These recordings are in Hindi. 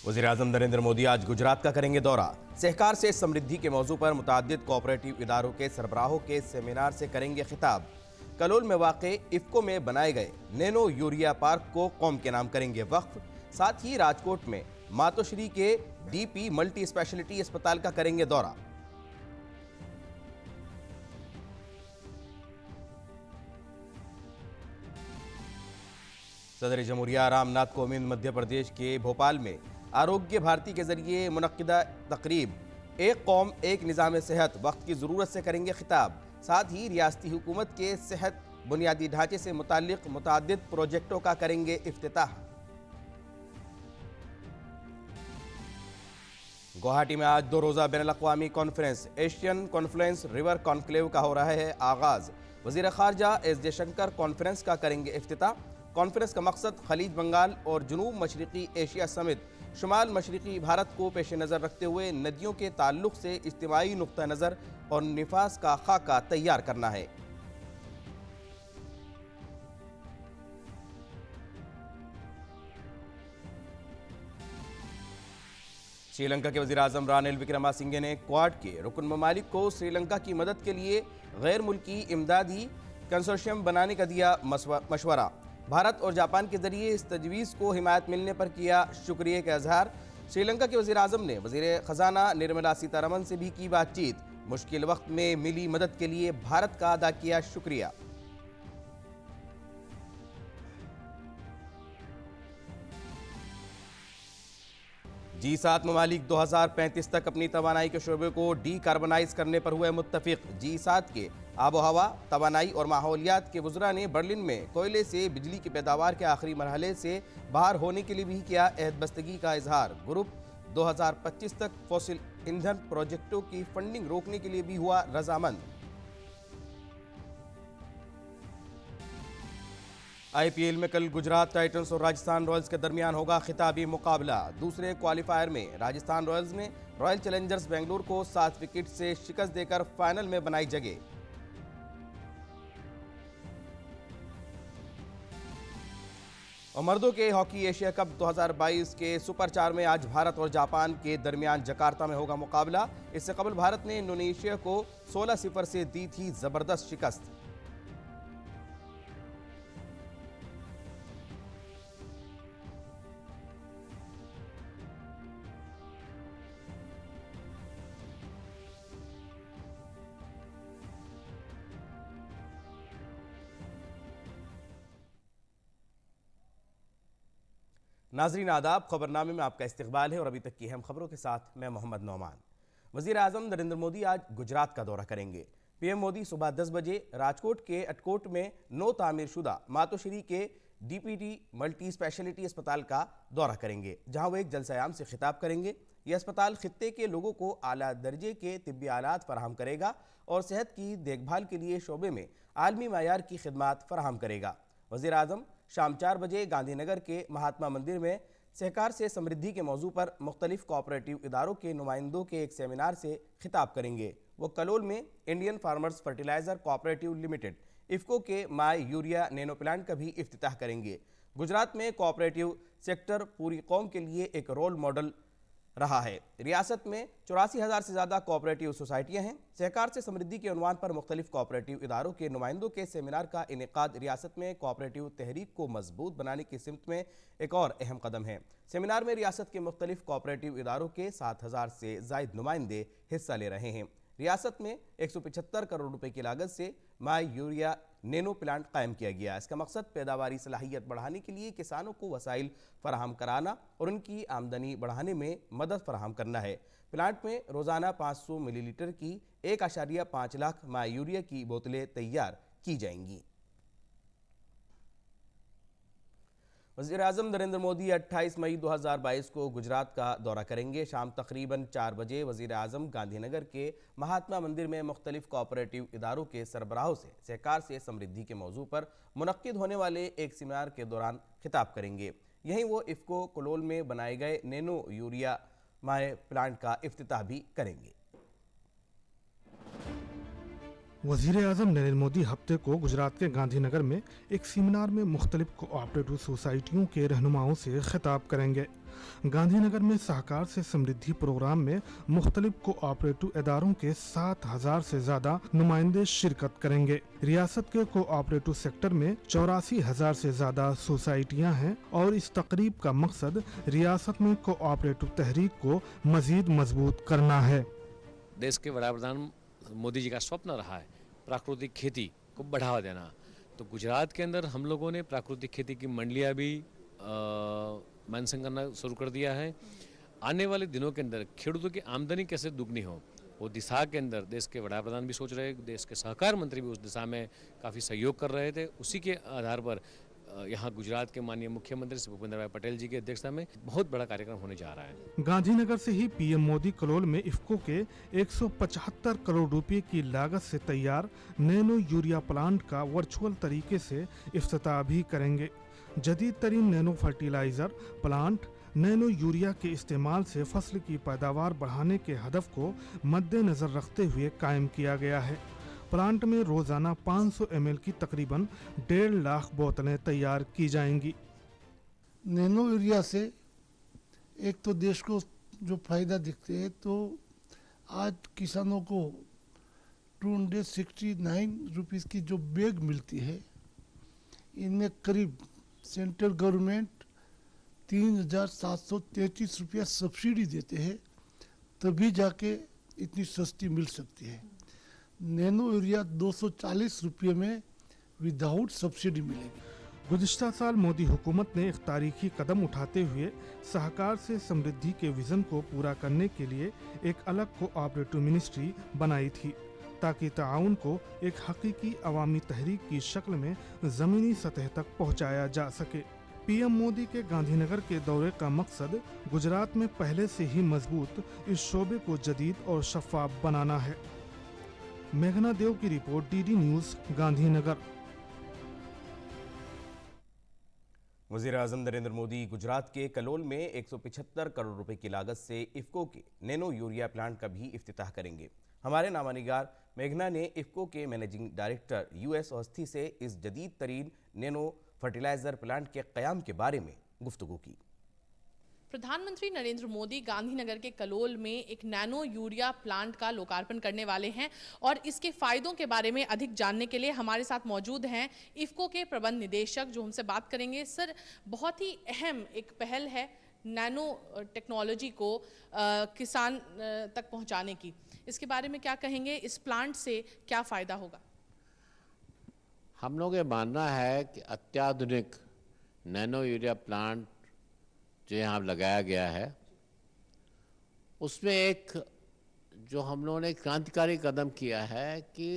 वज़ीर-ए-आज़म नरेंद्र मोदी आज गुजरात का करेंगे दौरा। सहकार से समृद्धि के मौजू पर मुताद्दिद कोऑपरेटिव इदारों के सरबराहों के सेमिनार से करेंगे खिताब। कलोल में वाक़े इफ्को में बनाए गए नैनो यूरिया पार्क को कौम के नाम करेंगे वक्फ। साथ ही राजकोट में मातोश्री के डीपी मल्टी स्पेशलिटी अस्पताल का करेंगे दौरा। सदर जमहूरिया रामनाथ कोविंद मध्य प्रदेश के भोपाल में आरोग्य भारती के जरिए मुनक्किदा तकरीब एक कौम एक निज़ाम सेहत वक्त की ज़रूरत से करेंगे खिताब। साथ ही रियासती हुकूमत के सेहत बुनियादी ढांचे से मुताल्लिक़ मुताद्दिद प्रोजेक्टों का करेंगे इफ्तिताह। गुवाहाटी में आज 2 रोज़ा बैनुल-अक़वामी conference Asian confluence river conclave का हो रहा है आगाज़। वज़ीर ख़ारजा एस जयशंकर कॉन्फ्रेंस का करेंगे इफ्तिताह। कॉन्फ्रेंस का मकसद खलीज बंगाल और जनूब मशरक़ी एशिया समेत शुमाल मशरक़ी भारत को पेश नज़र रखते हुए नदियों के ताल्लुक़ से इज्तिमाई नुक्ता नज़र और निफास का खाका तैयार करना है। श्रीलंका के वज़ीर-ए-आज़म रानिल विक्रमासिंघे ने क्वाड के रुकन ममालिक को श्रीलंका की मदद के लिए गैर मुल्की इमदादी कंसोर्शियम बनाने का दिया मशवरा। भारत और जापान के जरिए इस तजवीज़ को हिमायत मिलने पर किया शुक्रिया का इजहार। श्रीलंका के वज़ीर-ए-आज़म ने वज़ीर ख़जाना निर्मला सीतारमन से भी की बातचीत। मुश्किल वक्त में मिली मदद के लिए भारत का अदा किया शुक्रिया। G7 ममालिक 2035 तक अपनी तवानाई के शोबे को डीकार्बनाइज करने पर हुए मुत्तफिक। G7 के आबो हवा, तवानाई और माहौलियात के वज़रा ने बर्लिन में कोयले से बिजली की पैदावार के आखिरी मरहले से बाहर होने के लिए भी किया अहदबस्तगी का इजहार। ग्रुप 2025 तक फॉसिल ईंधन प्रोजेक्टों की फंडिंग रोकने के लिए भी हुआ रजामंद। IPL में कल गुजरात टाइटंस और राजस्थान रॉयल्स के दरमियान होगा खिताबी मुकाबला। दूसरे क्वालिफायर में राजस्थान रॉयल्स ने रॉयल चैलेंजर्स बेंगलुर को 7 विकेट से शिकस्त देकर फाइनल में बनाई जगह। और मर्दों के हॉकी एशिया कप 2022 के सुपर 4 में आज भारत और जापान के दरमियान जकार्ता में होगा मुकाबला। इससे कबल भारत ने इंडोनेशिया को 16-0 से दी थी जबरदस्त शिकस्त। नाजरीन आदाब, खबरनामे में आपका इस्तकबाल है और अभी तक की अहम खबरों के साथ मैं मोहम्मद नौमान। वज़ीर-ए-आज़म नरेंद्र मोदी आज गुजरात का दौरा करेंगे। पीएम मोदी सुबह 10 बजे राजकोट के अटकोट में नो तामीर शुदा मातोश्री के डीपीटी मल्टी स्पेशलिटी अस्पताल का दौरा करेंगे, जहां वो एक जलसायाम से खिताब करेंगे। यह अस्पताल खित्ते के लोगों को आला दर्जे के तिब्बी आलात फराहम करेगा और सेहत की देखभाल के लिए शोबे में आलमी मायार की खिदमात फराहम करेगा। वज़ीर-ए-आज़म शाम 4 बजे गांधीनगर के महात्मा मंदिर में सहकार से समृद्धि के मौजू पर मुख्तलिफ कोऑपरेटिव इदारों के नुमाइंदों के एक सेमिनार से खिताब करेंगे। वो कलोल में Indian farmers fertiliser cooperative limited IFFCO के माय यूरिया नैनो प्लांट का भी इफ्तिताह करेंगे। गुजरात में कोऑपरेटिव सेक्टर पूरी कौम के लिए एक रोल मॉडल रहा है। रियासत में 84,000 से ज़्यादा कोऑपरेटिव सोसाइटियाँ हैं। सहकार से समृद्धि के उन्वान पर मुख्तलिफ कोऑपरेटिव इदारों के नुमाइंदों के सेमिनार का इनेकाद रियासत में कोऑपरेटिव तहरीक को मजबूत बनाने की सिमत में एक और अहम कदम है। सेमिनार में रियासत के मुख्तलिफ कोऑपरेटिव इदारों के 7,000 से ज़ायद नुमाइंदे हिस्सा ले रहे हैं। रियासत में 175 करोड़ रुपए की लागत से माय यूरिया नैनो प्लांट कायम किया गया। इसका मकसद पैदावारी सलाहियत बढ़ाने के लिए किसानों को वसाइल फराहम कराना और उनकी आमदनी बढ़ाने में मदद फराहम करना है। प्लांट में रोज़ाना 500 मिलीलीटर की 1.5 लाख माय यूरिया की बोतलें तैयार की जाएंगी। वज़ीर-ए-आज़म नरेंद्र मोदी 28 मई 2022 को गुजरात का दौरा करेंगे। शाम तकरीबन 4 बजे वज़ीर-ए-आज़म गांधीनगर के महात्मा मंदिर में मुख्तलिफ कोऑपरेटिव इदारों के सरबराहों से सहकार से समृद्धि के मौजू पर मुनक्किद होने वाले एक सेमिनार के दौरान खिताब करेंगे। यहीं वो इफ्को कलोल में बनाए गए नैनो यूरिया माय प्लांट का इफ्तिताह भी करेंगे। वज़ीर-ए-आज़म नरेंद्र मोदी हफ्ते को गुजरात के गांधीनगर में एक सेमिनार में मुख्तलिफ कोऑपरेटिव सोसाइटियों के रहनुमाओं से खिताब करेंगे। गांधीनगर में सहकार से समृद्धि प्रोग्राम में मुख्तलिफ कोऑपरेटिव इदारों के 7,000 से ज्यादा नुमाइंदे शिरकत करेंगे। रियासत के कोऑपरेटिव सेक्टर में 84,000 से ज्यादा सोसाइटियां हैं और इस तकरीब का मकसद रियासत में कोऑपरेटिव तहरीक को मजीद मजबूत करना है। देश के वड़ा प्रधान मोदी जी का स्वप्न रहा है प्राकृतिक खेती को बढ़ावा देना, तो गुजरात के अंदर हम लोगों ने प्राकृतिक खेती की मंडियां भी मेंशन करना शुरू कर दिया है। आने वाले दिनों के अंदर खेडूतों की आमदनी कैसे दुगनी हो, वो दिशा के अंदर देश के वड़ा प्रधान भी सोच रहे हैं, देश के सहकार मंत्री भी उस दिशा में काफ़ी सहयोग कर रहे थे। उसी के आधार पर यहाँ गुजरात के माननीय मुख्यमंत्री श्री भूपेंद्र भाई पटेल जी की अध्यक्षता में बहुत बड़ा कार्यक्रम होने जा रहा है। गांधीनगर से ही पीएम मोदी कलोल में इफ्को के 175 करोड़ रुपए की लागत से तैयार नैनो यूरिया प्लांट का वर्चुअल तरीके से इफ्तिताह भी करेंगे। जदीद तरीन nano fertiliser plant nano urea के इस्तेमाल से फसल की पैदावार बढ़ाने के हदफ को मद्देनजर रखते हुए कायम किया गया है। प्लांट में रोजाना 500 ml की तकरीबन 1.5 लाख बोतलें तैयार की जाएंगी। नैनो यूरिया से एक तो देश को जो फायदा दिखते हैं, तो आज किसानों को 269 रुपीज़ की जो बैग मिलती है, इनमें करीब सेंट्रल गवर्नमेंट 3,733 रुपया सब्सिडी देते हैं, तभी जाके इतनी सस्ती मिल सकती है। नैनो यूरिया 240 रुपये में विदाउट सब्सिडी मिलेगी। गुज़िश्ता साल मोदी हुकूमत ने एक तारीखी कदम उठाते हुए सहकार से समृद्धि के विजन को पूरा करने के लिए एक अलग कोऑपरेटिव मिनिस्ट्री बनाई थी, ताकि ताउन को एक हकीकी अवामी तहरीक की शक्ल में ज़मीनी सतह तक पहुंचाया जा सके। पीएम मोदी के गांधीनगर के दौरे का मकसद गुजरात में पहले से ही मजबूत इस शोबे को जदीद और शफाफ बनाना है। मेघना देव की रिपोर्ट, डीडी न्यूज़, गांधीनगर। वज़ीर-ए-आज़म नरेंद्र मोदी गुजरात के कलोल में 175 करोड़ रुपए की लागत से इफ्को के नैनो यूरिया प्लांट का भी इफ्तिताह करेंगे। हमारे नामानिगार मेघना ने इफ्को के मैनेजिंग डायरेक्टर यूएस अवस्थी से इस जदीद तरीन नैनो फर्टिलाइजर प्लांट के क़याम के बारे में गुफ्तगू की। प्रधानमंत्री नरेंद्र मोदी गांधीनगर के कलोल में एक नैनो यूरिया प्लांट का लोकार्पण करने वाले हैं और इसके फायदों के बारे में अधिक जानने के लिए हमारे साथ मौजूद हैं इफ्को के प्रबंध निदेशक, जो हमसे बात करेंगे। सर, बहुत ही अहम एक पहल है नैनो टेक्नोलॉजी को किसान तक पहुंचाने की, इसके बारे में क्या कहेंगे? इस प्लांट से क्या फ़ायदा होगा? हम लोग ये मानना है कि अत्याधुनिक नैनो यूरिया प्लांट जो यहाँ लगाया गया है, उसमें एक जो हम लोगों ने क्रांतिकारी कदम किया है कि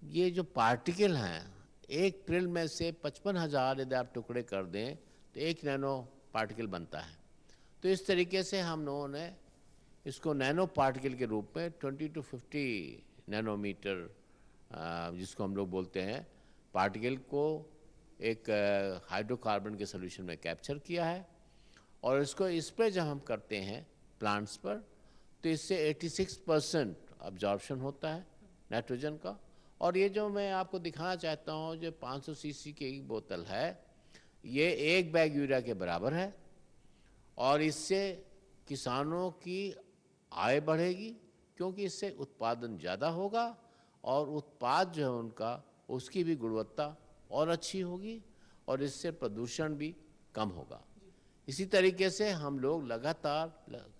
ये जो पार्टिकल हैं, एक ड्रिल में से 55,000 यदि आप टुकड़े कर दें तो एक नैनो पार्टिकल बनता है। तो इस तरीके से हम लोगों ने इसको नैनो पार्टिकल के रूप में 20 to 50 नैनोमीटर, जिसको हम लोग बोलते हैं, पार्टिकल को एक हाइड्रोकार्बन के सोल्यूशन में कैप्चर किया है और इसको स्प्रे जब हम करते हैं प्लांट्स पर, तो इससे 86% अब्जॉर्प्शन होता है नाइट्रोजन का। और ये जो मैं आपको दिखाना चाहता हूँ, जो 500 सीसी की एक बोतल है, ये एक बैग यूरिया के बराबर है और इससे किसानों की आय बढ़ेगी, क्योंकि इससे उत्पादन ज़्यादा होगा और उत्पाद जो है उनका, उसकी भी गुणवत्ता और अच्छी होगी और इससे प्रदूषण भी कम होगा। इसी तरीके से हम लोग लगातार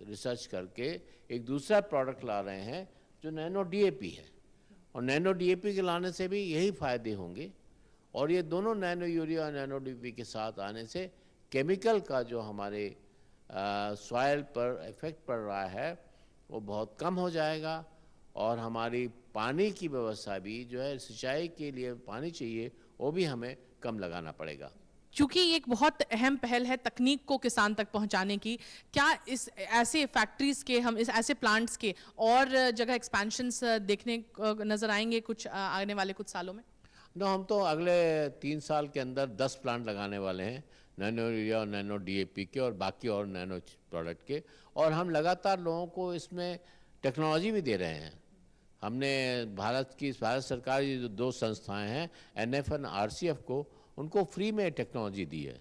रिसर्च करके एक दूसरा प्रोडक्ट ला रहे हैं जो नैनो डीएपी है, और नैनो डीएपी के लाने से भी यही फायदे होंगे। और ये दोनों नैनो यूरिया और नैनो डीएपी के साथ आने से केमिकल का जो हमारे सॉइल पर इफेक्ट पड़ रहा है वो बहुत कम हो जाएगा और हमारी पानी की व्यवस्था भी जो है, सिंचाई के लिए पानी चाहिए, वो भी हमें कम लगाना पड़ेगा। चूंकि ये एक बहुत अहम पहल है तकनीक को किसान तक पहुंचाने की, क्या इस ऐसे फैक्ट्रीज के, हम इस ऐसे प्लांट्स के और जगह एक्सपेंशंस देखने नजर आएंगे कुछ आने वाले कुछ सालों में? हम तो अगले 3 साल के अंदर 10 प्लांट लगाने वाले हैं, नैनो यूरिया और नैनो डीएपी के और बाकी और नैनो प्रोडक्ट के। और हम लगातार लोगों को इसमें टेक्नोलॉजी भी दे रहे हैं। हमने भारत सरकार की जो 2 संस्थाएं हैं NF और RCF को, उनको फ्री में टेक्नोलॉजी दी है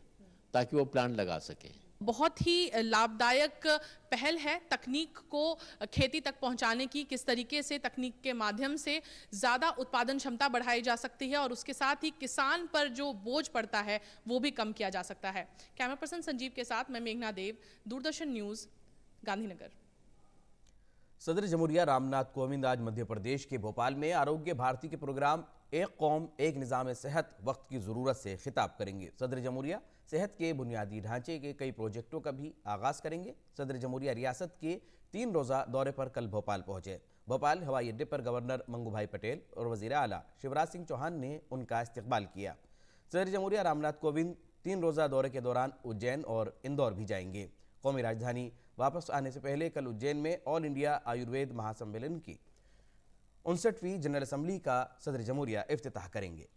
ताकि वो प्लांट लगा सकें। बहुत ही लाभदायक पहल है तकनीक को खेती तक पहुंचाने की, किस तरीके से तकनीक के माध्यम से ज़्यादा उत्पादन क्षमता बढ़ाई जा सकती है और उसके साथ ही किसान पर जो बोझ पड़ता है वो भी कम किया जा सकता है। कैमरा पर्सन संजीव के साथ मैं मेघना देव, दूरदर्शन न्यूज़, गांधीनगर। सदर जमहूरिया रामनाथ कोविंद आज मध्य प्रदेश के भोपाल में आरोग्य भारती के प्रोग्राम एक कौम एक निज़ाम सेहत वक्त की ज़रूरत से खिताब करेंगे। सदर जमहूरिया सेहत के बुनियादी ढांचे के कई प्रोजेक्टों का भी आगाज़ करेंगे। सदर जमहूरिया रियासत के 3 रोज़ा दौरे पर कल भोपाल पहुंचे। भोपाल हवाई अड्डे पर गवर्नर मंगूभाई पटेल और वज़ीर आला शिवराज सिंह चौहान ने उनका इस्तकबाल किया। सदर जमहूरिया रामनाथ कोविंद 3 रोज़ा दौरे के दौरान उज्जैन और इंदौर भी जाएंगे। कौमी राजधानी वापस आने से पहले कल उज्जैन में ऑल इंडिया आयुर्वेद महासम्मेलन की 59वीं जनरल असेंबली का सदर जमहूरिया इफ्तिताह करेंगे।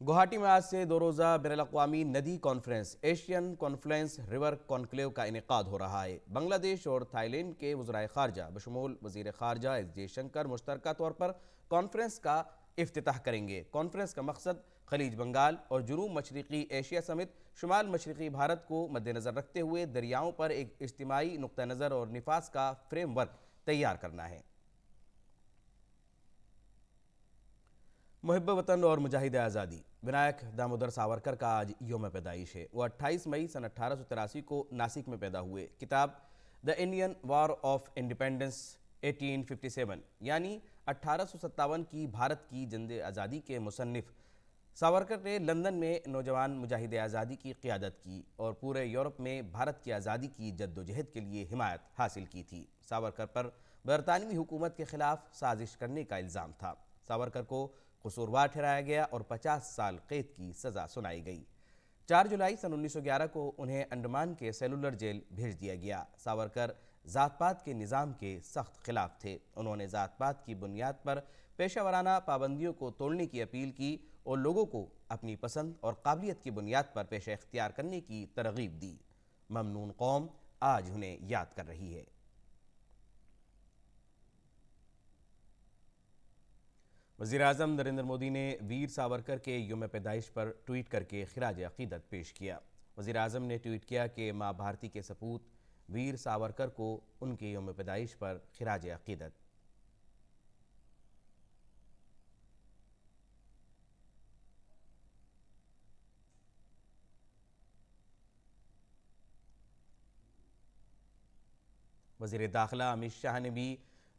गुवाहाटी में आज से 2 रोज़ा बैनुल-अक़वामी नदी conference Asian confluence river conclave का इनेकाद हो रहा है। बांग्लादेश और थाईलैंड के वज़राए ख़ारजा बशमूल वज़ीर ख़ारजा एस जयशंकर मुश्तरका तौर पर कॉन्फ्रेंस का इफ्तिताह करेंगे। कॉन्फ्रेंस का मकसद खलीज बंगाल और जुनूब मशरक़ी एशिया समेत शुमाल मशरक़ी भारत को मद्देनज़र रखते हुए दरियाओं पर एक इज्तिमाई नुक्ता नज़र और निफाज का फ्रेमवर्क तैयार करना है। मुहिब वतन और मुजाहिद आज़ादी विनायक दामोदर सावरकर का आज योम पैदाइश है। वो 28 मई सन 1883 को नासिक में पैदा हुए। किताब the Indian war of independence 1857 यानी 1857 की भारत की जंग आज़ादी के मुसन्निफ सावरकर ने लंदन में नौजवान मुजाहिद आज़ादी की क़ियादत की और पूरे यूरोप में भारत की आज़ादी की जद्दोजहद के लिए हिमायत हासिल की थी। सावरकर पर बरतानवी हुकूमत के ख़िलाफ़ साजिश करने का इल्ज़ाम था। सावरकर को कसूरवार ठहराया गया और 50 साल कैद की सज़ा सुनाई गई। 4 जुलाई सन 1911 को उन्हें अंडमान के सेलुलर जेल भेज दिया गया। सावरकर ज़ात-पात के निज़ाम के सख्त खिलाफ थे। उन्होंने ज़ात-पात की बुनियाद पर पेशा वराना पाबंदियों को तोड़ने की अपील की और लोगों को अपनी पसंद और काबिलियत की बुनियाद पर पेशा इख्तियार करने की तरगीब दी। ममनून कौम आज उन्हें याद कर रही है। वज़ीर-ए-आज़म नरेंद्र मोदी ने वीर सावरकर के योम पैदाइश पर ट्वीट करके खिराज अक़ीदत पेश किया। वज़ीर-ए-आज़म ने ट्वीट किया कि माँ भारती के सपूत वीर सावरकर को उनके योम पैदाइश पर खिराज अक़ीदत। वज़ीर दाखिला अमित शाह ने भी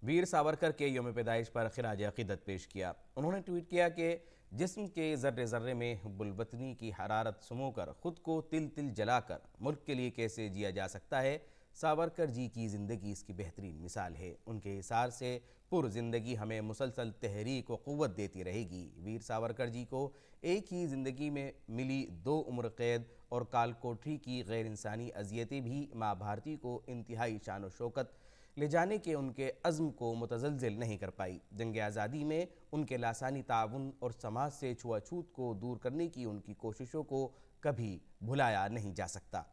वीर सावरकर के योम पैदाइश पर खिराज अक़ीदत पेश किया। उन्होंने ट्वीट किया कि जिस्म के ज़र्रे ज़र्रे में हुब्बुल वतनी की हरारत समोकर ख़ुद को तिल तिल जलाकर मुल्क के लिए कैसे जिया जा सकता है, सावरकर जी की ज़िंदगी इसकी बेहतरीन मिसाल है। उनके हिसार से पुर ज़िंदगी हमें मुसलसल तहरीक व क़ुव्वत देती रहेगी। वीर सावरकर जी को एक ही ज़िंदगी में मिली 2 उम्र कैद और कालकोठरी की गैर इंसानी अजियतें भी माँ भारती को इंतहाई शान व शौकत ले जाने के उनके अज़्म को मुतज़लज़िल नहीं कर पाई। जंग आज़ादी में उनके लासानी ताउन और समाज से छुआछूत को दूर करने की उनकी कोशिशों को कभी भुलाया नहीं जा सकता।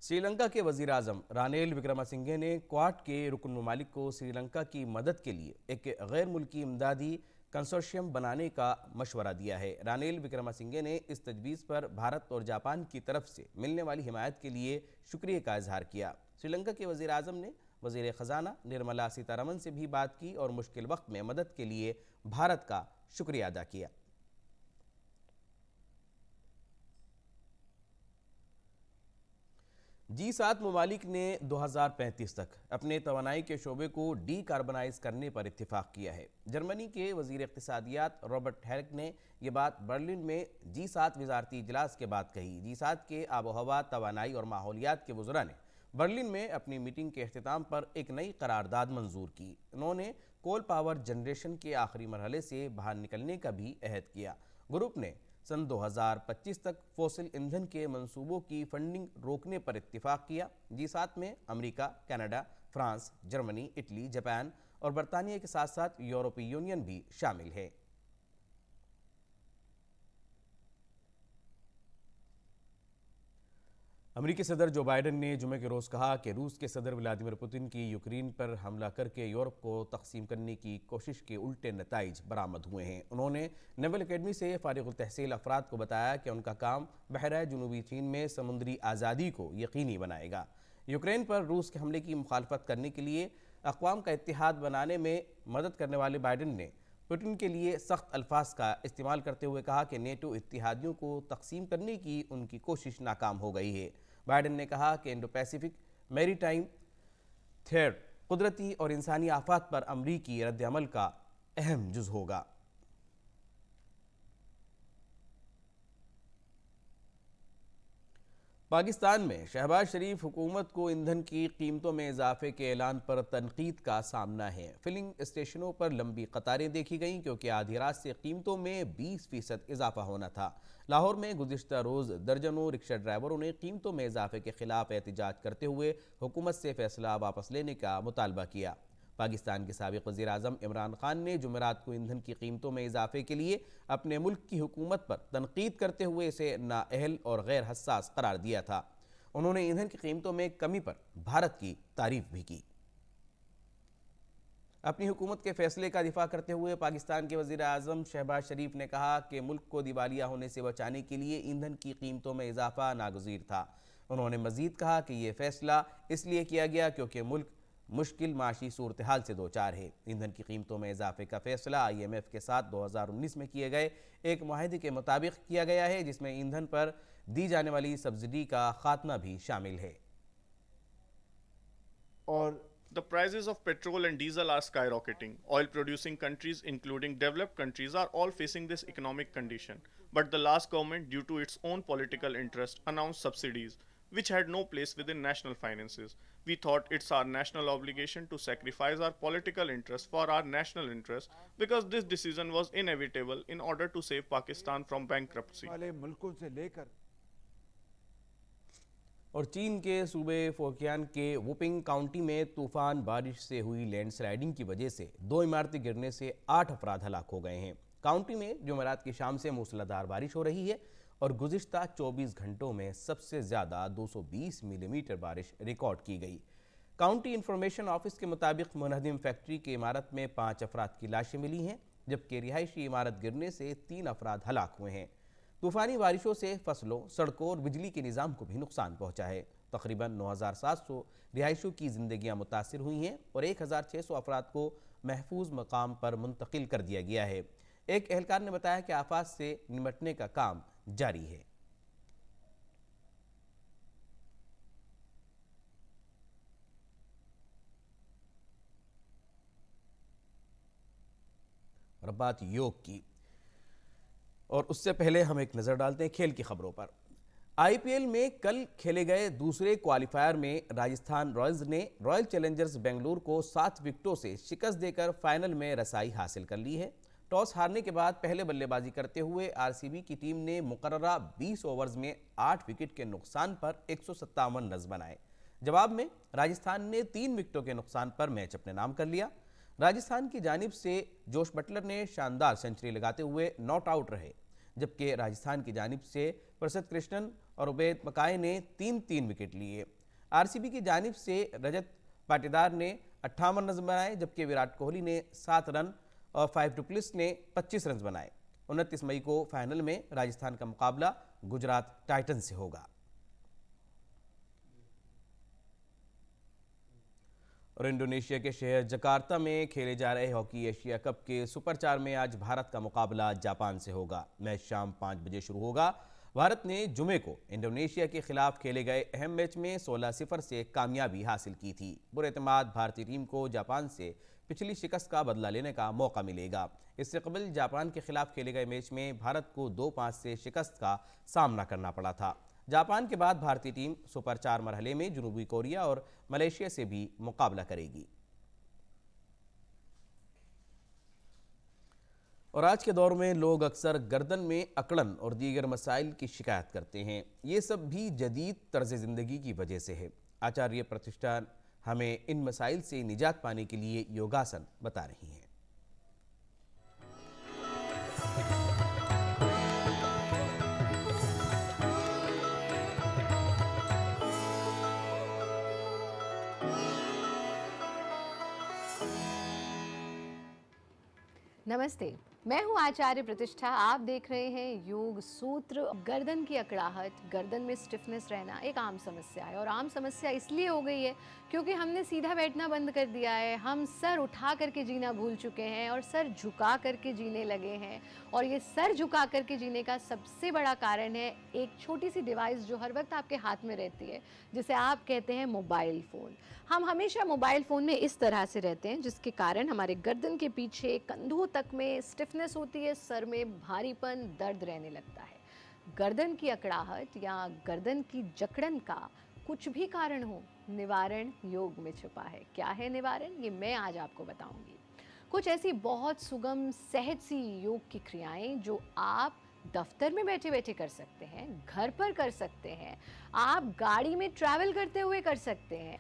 श्रीलंका के वज़ीर-ए-आज़म रानिल विक्रमसिंघे ने क्वाड के रुकन ममालिक को श्रीलंका की मदद के लिए एक गैर मुल्की इमदादी कंसोर्शियम बनाने का मशवरा दिया है। रानिल विक्रमसिंघे ने इस तजवीज़ पर भारत और जापान की तरफ से मिलने वाली हिमायत के लिए शुक्रिया का इजहार किया। श्रीलंका के वज़ीर-ए-आज़म ने वज़ीर ख़जाना निर्मला सीतारमन से भी बात की और मुश्किल वक्त में मदद के लिए भारत का शुक्रिया अदा किया। G7 ममालिक ने 2035 तक अपने तवानाई के शोबे को डीकार्बनाइज करने पर इत्तिफाक किया है। जर्मनी के वज़ीर इक़्तिसादियात रॉबर्ट हैक ने यह बात बर्लिन में G7 वज़ारती इजलास के बाद कही। G7 के आबोहवा, तवानाई और माहौलियात के वज़रा ने बर्लिन में अपनी मीटिंग के अख्तिताम पर एक नई करारदाद मंजूर की। उन्होंने कोल पावर जनरेशन के आखिरी मरहले से बाहर निकलने का भी अहद किया। ग्रुप ने सन 2025 तक फोसिल ईंधन के मंसूबों की फंडिंग रोकने पर इत्तिफाक किया। G7 में America, Canada, France, Germany, Italy, Japan और बरतानिया के साथ साथ यूरोपीय यूनियन भी शामिल है। अमेरिकी सदर जो बाइडेन ने जुमे के रोज़ कहा कि रूस के सदर व्लादिमीर पुतिन की यूक्रेन पर हमला करके यूरोप को तकसीम करने की कोशिश के उल्टे नताइज बरामद हुए हैं। उन्होंने नेवल एकेडमी से फारिगुल तहसील अफराद को बताया कि उनका काम बहरा जनूबी चीन में समुद्री आज़ादी को यकीनी बनाएगा। यूक्रेन पर रूस के हमले की मुखालफत करने के लिए अक़वाम का इत्तेहाद बनाने में मदद करने वाले बाइडेन ने पुतिन के लिए सख्त अल्फाज का इस्तेमाल करते हुए कहा कि नेटो इत्तेहादियों को तकसीम करने की उनकी कोशिश नाकाम हो गई है। बाइडेन ने कहा कि इंडो पैसिफिक मैरीटाइम थ्रेड कुदरती और इंसानी आफात पर अमरीकी रद्द-ए-अमल का अहम जुज़ होगा। पाकिस्तान में शहबाज शरीफ हुकूमत को ईंधन की कीमतों में इजाफे के ऐलान पर तनकीद का सामना है। फिलिंग स्टेशनों पर लंबी कतारें देखी गईं क्योंकि आधी रात से कीमतों में 20% इजाफा होना था। लाहौर में गुज़िश्ता रोज़ दर्जनों रिक्शा ड्राइवरों ने कीमतों में इजाफे के खिलाफ एहतजाज करते हुए हुकूमत से फैसला वापस लेने का मुतालबा किया। पाकिस्तान के साबिक़ वज़ीर आज़म इमरान खान ने जुमेरात को ईंधन की कीमतों में इजाफे के लिए अपने मुल्क की हुकूमत पर तनकीद करते हुए इसे नाअहल और गैर हसास करार दिया था। उन्होंने ईंधन की कीमतों में कमी पर भारत की तारीफ भी की। अपनी हुकूमत के फैसले का दिफा करते हुए पाकिस्तान के वज़ीर आज़म शहबाज शरीफ ने कहा कि मुल्क को दिवालिया होने से बचाने के लिए ईंधन की कीमतों में इजाफा नागुज़ीर था। उन्होंने मज़ीद कहा कि ये फैसला इसलिए किया गया क्योंकि मुल्क मुश्किल माशी सूरत हाल से दो चार है। ईंधन की कीमतों में इजाफे का फैसला IMF के साथ 2019 में किए गए एक मुआहदे के मुताबिक किया गया है, जिसमें ईंधन पर दी जाने वाली सब्सिडी का खात्मा भी शामिल है। और The prices of petrol and diesel are skyrocketing. Oil producing countries, including developed countries, are all facing this economic condition. But the last government, due to its own political interest, announced subsidies which had no place within national finances. We thought it's our national obligation to sacrifice our political interest for our national interest because this decision was inevitable in order to save Pakistan from bankruptcy. वाले मुल्कों से लेकर और चीन के सूबे फोकियान के वुपिंग काउंटी में तूफान बारिश से हुई लैंडस्लाइडिंग की वजह से 2 इमारतें गिरने से 8 अफराद हलाक हो गए हैं। काउंटी में जुमेरात की शाम से मूसलाधार बारिश हो रही है और गुज़िश्ता 24 घंटों में सबसे ज़्यादा 220 मिलीमीटर बारिश रिकॉर्ड की गई। काउंटी इंफॉर्मेशन ऑफिस के मुताबिक मुनहदिम फैक्ट्री की इमारत में 5 अफराद की लाशें मिली हैं, जबकि रिहायशी इमारत गिरने से 3 अफराद हलाक हुए हैं। तूफ़ानी बारिशों से फसलों, सड़कों और बिजली के निज़ाम को भी नुकसान पहुँचा है। तकरीबन 9700 रिहायशों की जिंदगियाँ मुतासिर हुई हैं और 1600 अफराद को महफूज मकाम पर मुंतकिल कर दिया गया है। एक एहलकार ने बताया कि आफात से निपटने का काम जारी है। और अब बात योग की, और उससे पहले हम एक नज़र डालते हैं खेल की खबरों पर। IPL में कल खेले गए दूसरे क्वालिफायर में राजस्थान रॉयल्स ने रॉयल चैलेंजर्स बेंगलुरु को 7 विकेटों से शिकस्त देकर फाइनल में रसाई हासिल कर ली है। टॉस हारने के बाद पहले बल्लेबाजी करते हुए RCB की टीम ने मुकर्ररा 20 ओवर्स में 8 विकेट के नुकसान पर 157 रन बनाए। जवाब में राजस्थान ने 3 विकेटों के नुकसान पर मैच अपने नाम कर लिया। राजस्थान की जानिब से जोश बटलर ने शानदार सेंचुरी लगाते हुए नॉट आउट रहे, जबकि राजस्थान की जानिब से प्रसिद्ध कृष्णन और उबैद मकाई ने 3-3 विकेट लिए। RCB की जानिब से रजत पाटीदार ने 58 रन बनाए, जबकि विराट कोहली ने 7 रन और 5 डुप्लिस ने 25 रन बनाए। 29 मई को फाइनल में राजस्थान का मुकाबला गुजरात टाइटंस से होगा। और इंडोनेशिया के शहर जकार्ता में खेले जा रहे हॉकी एशिया कप के सुपर 4 में आज भारत का मुकाबला जापान से होगा। मैच शाम 5 बजे शुरू होगा। भारत ने जुमे को इंडोनेशिया के खिलाफ खेले गए अहम मैच में 16-0 से कामयाबी हासिल की थी। पुरएतमाद भारतीय टीम को जापान से पिछली शिकस्त का बदला लेने का मौका मिलेगा। इससे कबल जापान के खिलाफ खेले गए मैच में भारत को 2-5 से शिकस्त का सामना करना पड़ा था। जापान के बाद भारतीय टीम सुपर 4 मरहले में जनूबी कोरिया और मलेशिया से भी मुकाबला करेगी। और आज के दौर में लोग अक्सर गर्दन में अकड़न और दीगर मसाइल की शिकायत करते हैं। ये सब भी जदीद तर्ज ज़िंदगी की वजह से है। आचार्य प्रतिष्ठान हमें इन मसाइल से निजात पाने के लिए योगासन बता रही हैं। नमस्ते, मैं हूँ आचार्य प्रतिष्ठा। आप देख रहे हैं योग सूत्र। गर्दन की अकड़ाहट, गर्दन में स्टिफनेस रहना एक आम समस्या है, और आम समस्या इसलिए हो गई है क्योंकि हमने सीधा बैठना बंद कर दिया है। हम सर उठा करके जीना भूल चुके हैं और सर झुका करके जीने लगे हैं। और ये सर झुका करके जीने का सबसे बड़ा कारण है एक छोटी सी डिवाइस जो हर वक्त आपके हाथ में रहती है, जिसे आप कहते हैं मोबाइल फ़ोन। हम हमेशा मोबाइल फ़ोन में इस तरह से रहते हैं, जिसके कारण हमारे गर्दन के पीछे कंधों तक में स्टिफनेस होती है, सर में भारीपन, दर्द रहने लगता है। गर्दन की अकड़ाहट या गर्दन की जकड़न का कुछ भी कारण हो, निवारण योग में छुपा है। क्या है निवारण, ये मैं आज आपको बताऊंगी। कुछ ऐसी बहुत सुगम सहज सी योग की क्रियाएं जो आप दफ्तर में बैठे बैठे कर सकते हैं, घर पर कर सकते हैं, आप गाड़ी में ट्रैवल करते हुए कर सकते हैं।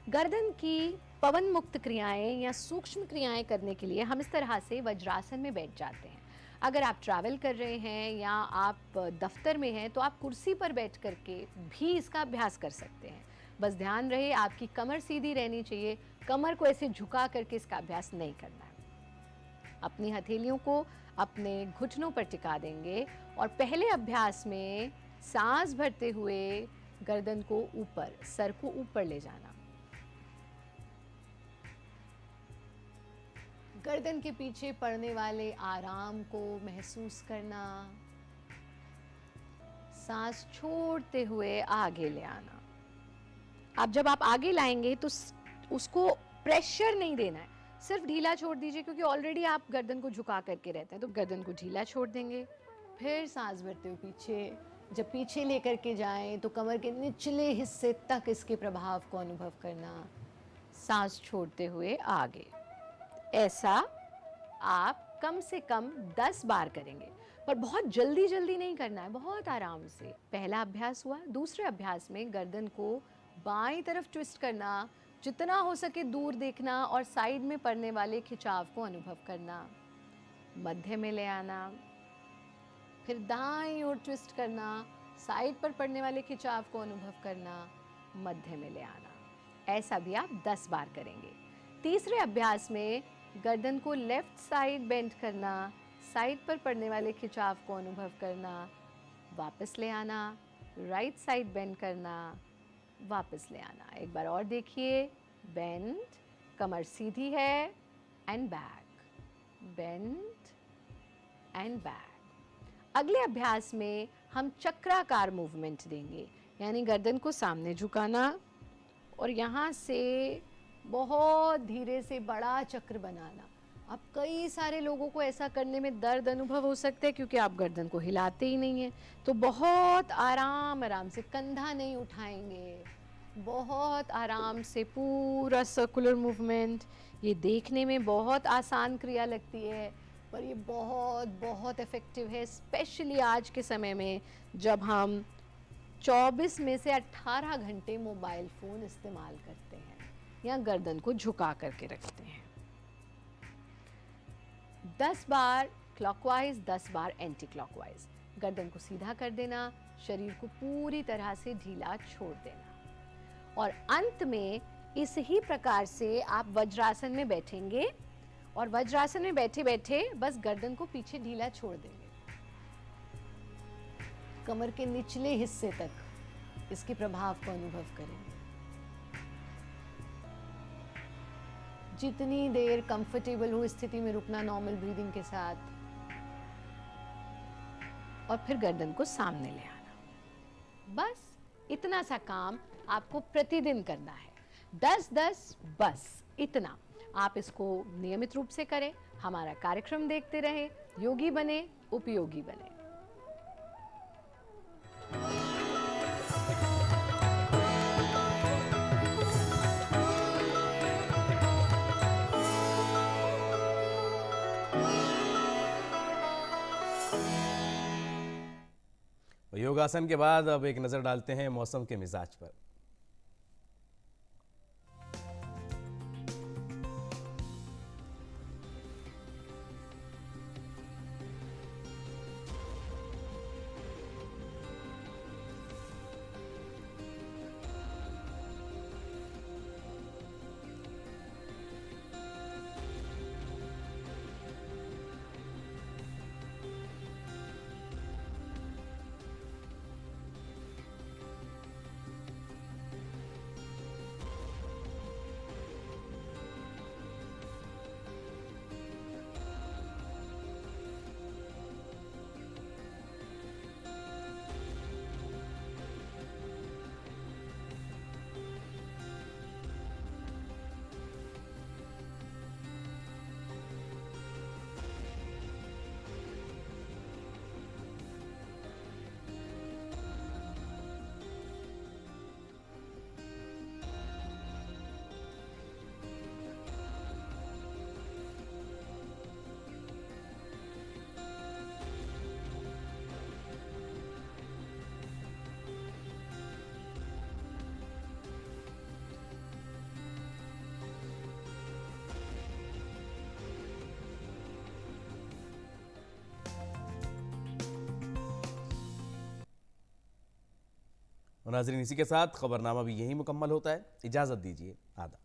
गर्दन की पवन मुक्त क्रियाएं या सूक्ष्म क्रियाएं करने के लिए हम इस तरह से वज्रासन में बैठ जाते हैं। अगर आप ट्रैवल कर रहे हैं या आप दफ्तर में हैं तो आप कुर्सी पर बैठ करके भी इसका अभ्यास कर सकते हैं। बस ध्यान रहे आपकी कमर सीधी रहनी चाहिए, कमर को ऐसे झुका करके इसका अभ्यास नहीं करना है। अपनी हथेलियों को अपने घुटनों पर टिका देंगे और पहले अभ्यास में सांस भरते हुए गर्दन को ऊपर, सर को ऊपर ले जाना। गर्दन के पीछे पड़ने वाले आराम को महसूस करना। सांस छोड़ते हुए आगे ले आना। अब जब आप आगे लाएंगे तो उसको प्रेशर नहीं देना है, सिर्फ ढीला छोड़ दीजिए, क्योंकि ऑलरेडी आप गर्दन को झुका करके रहते हैं, तो गर्दन को ढीला छोड़ देंगे। फिर सांस भरते हुए पीछे, जब पीछे लेकर के जाएं तो कमर के निचले हिस्से तक इसके प्रभाव को अनुभव करना। सांस छोड़ते हुए आगे। ऐसा आप कम से कम 10 बार करेंगे, पर बहुत जल्दी जल्दी नहीं करना है, बहुत आराम से। पहला अभ्यास हुआ। दूसरे अभ्यास में गर्दन को बाईं तरफ ट्विस्ट करना, जितना हो सके दूर देखना और साइड में पड़ने वाले खिंचाव को अनुभव करना। मध्य में ले आना, फिर दाईं ओर ट्विस्ट करना, साइड पर पड़ने वाले खिंचाव को अनुभव करना, मध्य में ले आना। ऐसा भी आप 10 बार करेंगे। तीसरे अभ्यास में गर्दन को लेफ्ट साइड बेंड करना, साइड पर पड़ने वाले खिंचाव को अनुभव करना, वापस ले आना, राइट साइड बेंड करना, वापस ले आना। एक बार और देखिए। बेंड, कमर सीधी है, and back, bend and back. अगले अभ्यास में हम चक्राकार मूवमेंट देंगे, यानी गर्दन को सामने झुकाना और यहाँ से बहुत धीरे से बड़ा चक्र बनाना। अब कई सारे लोगों को ऐसा करने में दर्द अनुभव हो सकता है क्योंकि आप गर्दन को हिलाते ही नहीं हैं, तो बहुत आराम आराम से, कंधा नहीं उठाएंगे, बहुत आराम से पूरा सर्कुलर मूवमेंट। ये देखने में बहुत आसान क्रिया लगती है, पर ये बहुत बहुत इफ़ेक्टिव है, स्पेशली आज के समय में जब हम 24 में से 18 घंटे मोबाइल फ़ोन इस्तेमाल करते हैं या गर्दन को झुका करके रखते हैं। 10 बार क्लॉकवाइज, 10 बार एंटी क्लॉकवाइज। गर्दन को सीधा कर देना, शरीर को पूरी तरह से ढीला छोड़ देना। और अंत में इस ही प्रकार से आप वज्रासन में बैठेंगे और वज्रासन में बैठे बैठे बस गर्दन को पीछे ढीला छोड़ देंगे, कमर के निचले हिस्से तक इसके प्रभाव को अनुभव करेंगे। जितनी देर कंफर्टेबल हो स्थिति में रुकना, नॉर्मल ब्रीदिंग के साथ, और फिर गर्दन को सामने ले आना। बस इतना सा काम आपको प्रतिदिन करना है। 10-10 बस इतना। आप इसको नियमित रूप से करें, हमारा कार्यक्रम देखते रहें, योगी बने, उपयोगी बने। योगासन के बाद अब एक नजर डालते हैं मौसम के मिजाज पर। नाज़रीन, इसी के साथ खबरनामा भी यही मुकम्मल होता है। इजाज़त दीजिए, आदाब।